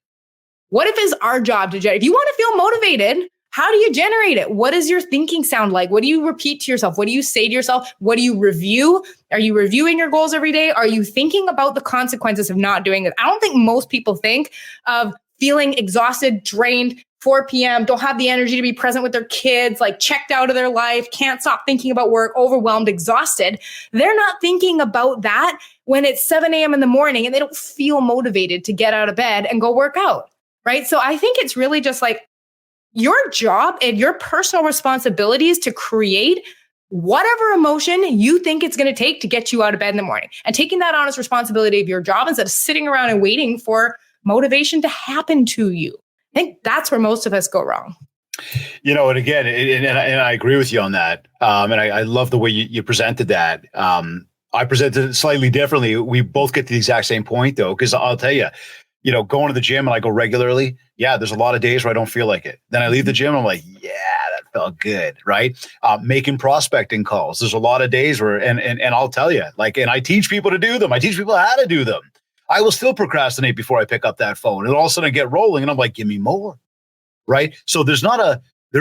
What if it's our job to generate? If you want to feel motivated, how do you generate it? What does your thinking sound like? What do you repeat to yourself? What do you say to yourself? What do you review? Are you reviewing your goals every day? Are you thinking about the consequences of not doing it? I don't think most people think of feeling exhausted, drained, 4 p.m., don't have the energy to be present with their kids, like checked out of their life, can't stop thinking about work, overwhelmed, exhausted. They're not thinking about that when it's 7 a.m. in the morning and they don't feel motivated to get out of bed and go work out, right? So I think it's really just like your job and your personal responsibilities to create whatever emotion you think it's going to take to get you out of bed in the morning, and taking that honest responsibility of your job instead of sitting around and waiting for motivation to happen to you. I think that's where most of us go wrong. You know, and again, and I agree with you on that. And I love the way you presented that. I presented it slightly differently. We both get to the exact same point, though, because I'll tell you, you know, going to the gym and I go regularly. Yeah, there's a lot of days where I don't feel like it. Then I leave the gym and I'm like, yeah, that felt good, right? Making prospecting calls. There's a lot of days where, and I'll tell you, like, and I teach people to do them. I teach people how to do them. I will still procrastinate before I pick up that phone. And all of a sudden I get rolling and I'm like, give me more, right? So there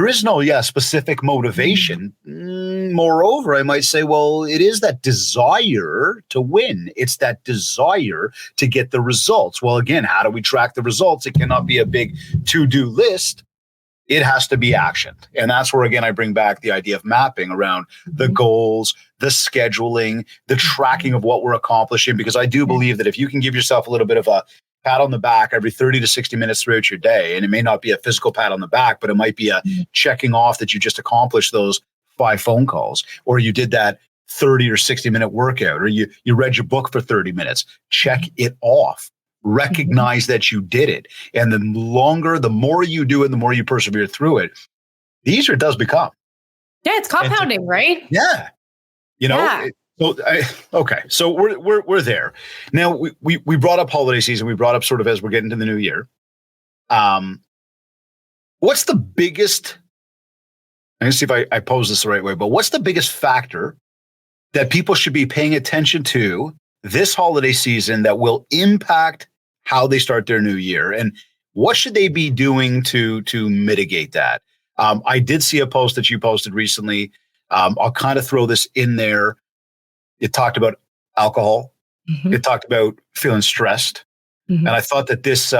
is no specific motivation. Moreover, I might say, well, it is that desire to win. It's that desire to get the results. Well, again, how do we track the results? It cannot be a big to-do list. It has to be actioned. And that's where, again, I bring back the idea of mapping around the goals, the scheduling, the tracking of what we're accomplishing, because I do believe that if you can give yourself a little bit of a pat on the back every 30 to 60 minutes throughout your day, and it may not be a physical pat on the back, but it might be a checking off that you just accomplished those 5 phone calls, or you did that 30 or 60 minute workout, or you read your book for 30 minutes, check it off. Recognize that you did it. And the more you do it, the more you persevere through it, the easier it does become. Yeah, it's compounding, right? Yeah. You know, yeah. So we're there. Now we brought up holiday season. We brought up sort of as we're getting to the new year. What's the biggest, I'm going to see if I pose this the right way, but what's the biggest factor that people should be paying attention to this holiday season that will impact how they start their new year? And what should they be doing to mitigate that? I did see a post that you posted recently. I'll kind of throw this in there. It talked about alcohol. It talked about feeling stressed. And I thought that this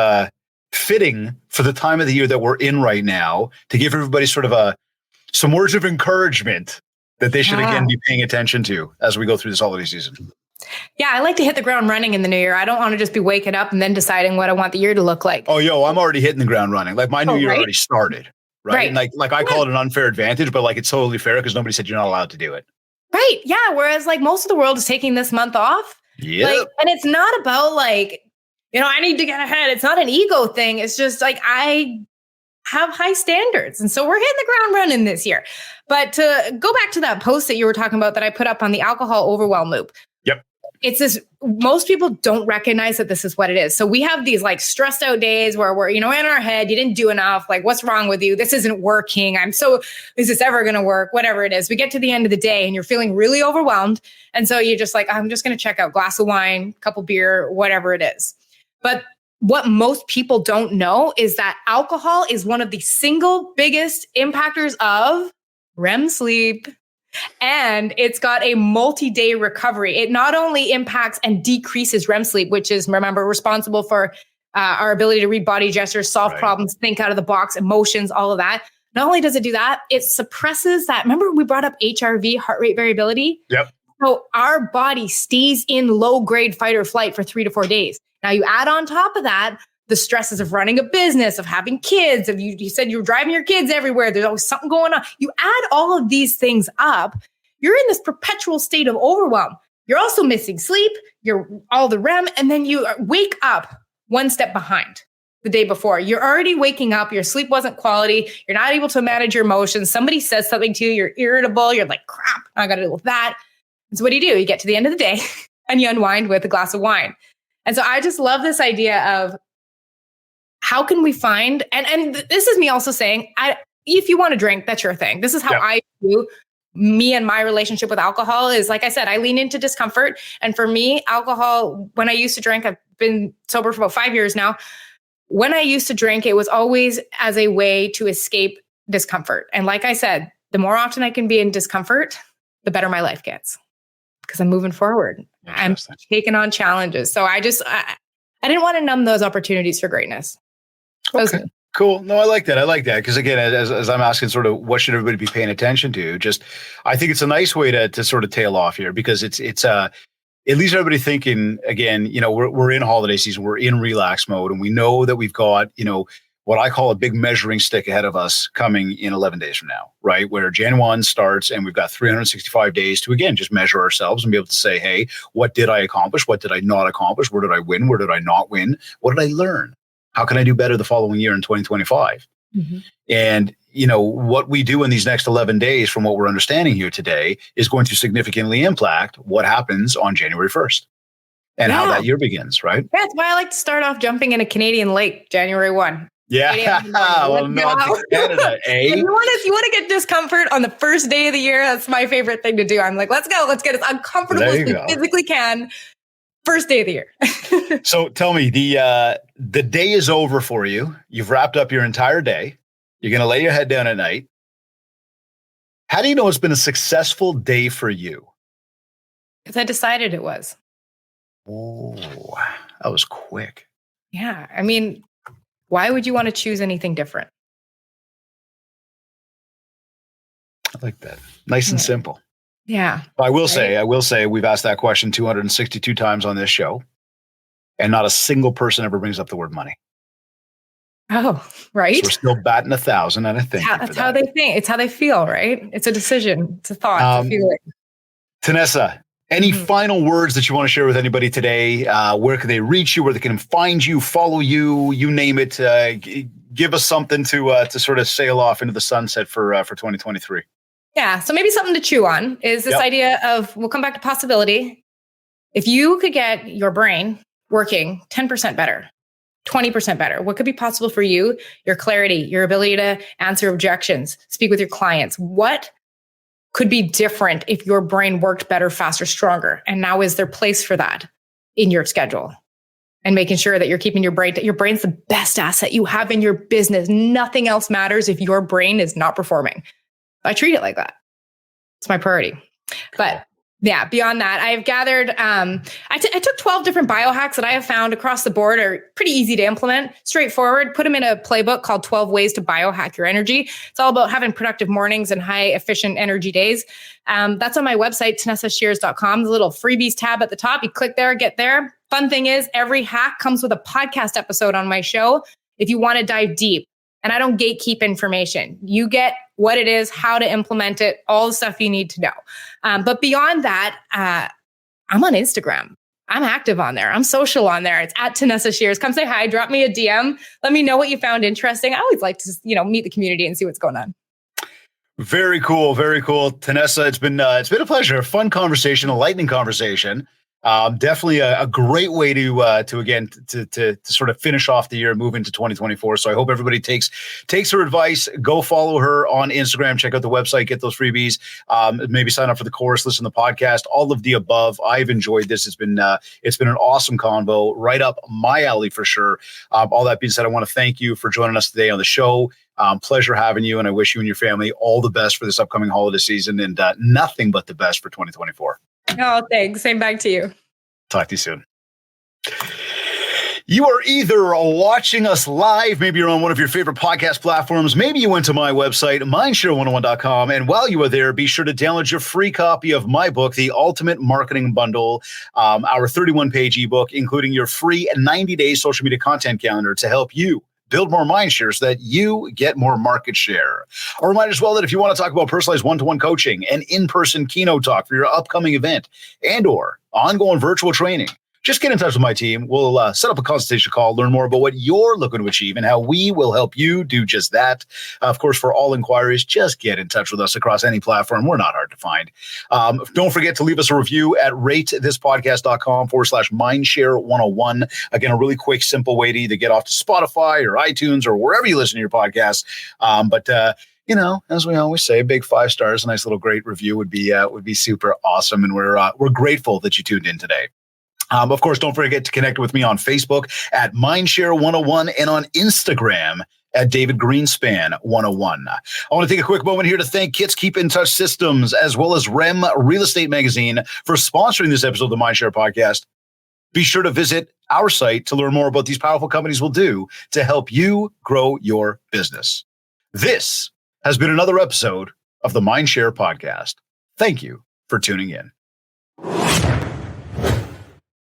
fitting for the time of the year that we're in right now, to give everybody sort of some words of encouragement that they should, again, be paying attention to as we go through this holiday season. Yeah, I like to hit the ground running in the new year. I don't want to just be waking up and then deciding what I want the year to look like. Oh, I'm already hitting the ground running. Like my new year already started, right? And like I call it an unfair advantage, but like it's totally fair because nobody said you're not allowed to do it. Right. Yeah. Whereas like most of the world is taking this month off. Yeah. Like, and it's not about like, I need to get ahead. It's not an ego thing. It's just like I have high standards. And so we're hitting the ground running this year. But to go back to that post that you were talking about that I put up on the alcohol overwhelm loop. Yep. It's this, most people don't recognize that this is what it is. So we have these like stressed out days where we're, in our head, you didn't do enough. Like, what's wrong with you? This isn't working. Is this ever going to work? Whatever it is. We get to the end of the day and you're feeling really overwhelmed. And so you're just like, I'm just going to check out glass of wine, couple beer, whatever it is. But what most people don't know is that alcohol is one of the single biggest impactors of REM sleep. And it's got a multi-day recovery. It not only impacts and decreases REM sleep, which is, remember, responsible for our ability to read body gestures, solve problems, think out of the box, emotions, all of that. Not only does it do that, it suppresses that. Remember, we brought up HRV, heart rate variability? Yep. So our body stays in low grade fight or flight for 3 to 4 days. Now you add on top of that the stresses of running a business, of having kids, of you said you were driving your kids everywhere. There's always something going on. You add all of these things up, you're in this perpetual state of overwhelm. You're also missing sleep, you're all the REM, and then you wake up one step behind the day before. You're already waking up, your sleep wasn't quality, you're not able to manage your emotions. Somebody says something to you, you're irritable, you're like, crap, I got to deal with that. And so what do? You get to the end of the day and you unwind with a glass of wine. And so I just love this idea of how can we find, and this is me also saying, if you want to drink, that's your thing. This is how I do me and my relationship with alcohol is, like I said, I lean into discomfort. And for me, alcohol, when I used to drink, I've been sober for about 5 years now. When I used to drink, it was always as a way to escape discomfort. And like I said, the more often I can be in discomfort, the better my life gets because I'm moving forward. I'm taking on challenges. So I didn't want to numb those opportunities for greatness. Okay, cool. No, I like that. Because again, as I'm asking sort of what should everybody be paying attention to, just, I think it's a nice way to sort of tail off here because it's it leaves everybody thinking again, we're in holiday season, we're in relax mode, and we know that we've got, what I call a big measuring stick ahead of us coming in 11 days from now, right? Where Jan 1 starts and we've got 365 days to, again, just measure ourselves and be able to say, hey, what did I accomplish? What did I not accomplish? Where did I win? Where did I not win? What did I learn? How can I do better the following year in 2025? Mm-hmm. And, what we do in these next 11 days from what we're understanding here today is going to significantly impact what happens on January 1st and how that year begins, right? Yeah, that's why I like to start off jumping in a Canadian lake January 1. Yeah, well, not to Canada, eh? If you want to get discomfort on the first day of the year, that's my favorite thing to do. I'm like, let's go. Let's get as uncomfortable as we physically can. First day of the year. So tell me, the day is over for you. You've wrapped up your entire day. You're going to lay your head down at night. How do you know it's been a successful day for you? Because I decided it was. Oh, that was quick. Yeah. I mean, why would you want to choose anything different? I like that. Nice and simple. Yeah. I will say, we've asked that question 262 times on this show, and not a single person ever brings up the word money. Oh, right. So we're still batting 1,000, and I think that's how they think. It's how they feel, right? It's a decision. It's a thought. It's a feeling. Tanessa, any final words that you want to share with anybody today? Where can they reach you? Where they can find you, follow you, you name it. Give us something to sort of sail off into the sunset for 2023. Yeah. So maybe something to chew on is this idea of, we'll come back to possibility. If you could get your brain working 10% better, 20% better, what could be possible for you? Your clarity, your ability to answer objections, speak with your clients. What could be different if your brain worked better, faster, stronger? And now is there place for that in your schedule? And making sure that you're keeping your brain's the best asset you have in your business. Nothing else matters if your brain is not performing. I treat it like that. It's my priority. But yeah, beyond that, I've gathered, I took 12 different biohacks that I have found across the board are pretty easy to implement, straightforward, put them in a playbook called 12 Ways to Biohack Your Energy. It's all about having productive mornings and high efficient energy days. That's on my website, TanessaShears.com. The little freebies tab at the top. You click there, get there. Fun thing is every hack comes with a podcast episode on my show if you want to dive deep. And I don't gatekeep information. You get what it is, how to implement it, all the stuff you need to know. But beyond that, I'm on Instagram. I'm active on there. I'm social on there. It's at Tanessa Shears. Come say hi, drop me a DM. Let me know what you found interesting. I always like to, meet the community and see what's going on. Very cool. Very cool. Tanessa, it's been a pleasure. A fun conversation, a lightning conversation. Definitely a great way to sort of finish off the year and move into 2024. So I hope everybody takes her advice. Go follow her on Instagram. Check out the website. Get those freebies. Maybe sign up for the course. Listen to the podcast. All of the above. I've enjoyed this. It's been an awesome convo. Right up my alley for sure. All that being said, I want to thank you for joining us today on the show. Pleasure having you, and I wish you and your family all the best for this upcoming holiday season, and nothing but the best for 2024. Oh, thanks. Same back to you. Talk to you soon. You are either watching us live, maybe you're on one of your favorite podcast platforms, maybe you went to my website, mindshare101.com, and while you are there, be sure to download your free copy of my book, The Ultimate Marketing Bundle, our 31-page ebook, including your free 90-day social media content calendar to help you build more mind share so that you get more market share. I'll remind as well that if you want to talk about personalized one-to-one coaching and in-person keynote talk for your upcoming event and or ongoing virtual training, just get in touch with my team. We'll set up a consultation call, learn more about what you're looking to achieve and how we will help you do just that. Of course, for all inquiries, just get in touch with us across any platform. We're not hard to find. Don't forget to leave us a review at ratethispodcast.com/mindshare101. Again, a really quick, simple way to either get off to Spotify or iTunes or wherever you listen to your podcasts. You know, as we always say, big 5 stars, a nice little great review would be super awesome. And we're grateful that you tuned in today. Of course, don't forget to connect with me on Facebook at Mindshare101 and on Instagram at David Greenspan 101. I want to take a quick moment here to thank Kits Keep in Touch Systems as well as REM Real Estate Magazine for sponsoring this episode of the Mindshare podcast. Be sure to visit our site to learn more about these powerful companies will do to help you grow your business. This has been another episode of the Mindshare podcast. Thank you for tuning in.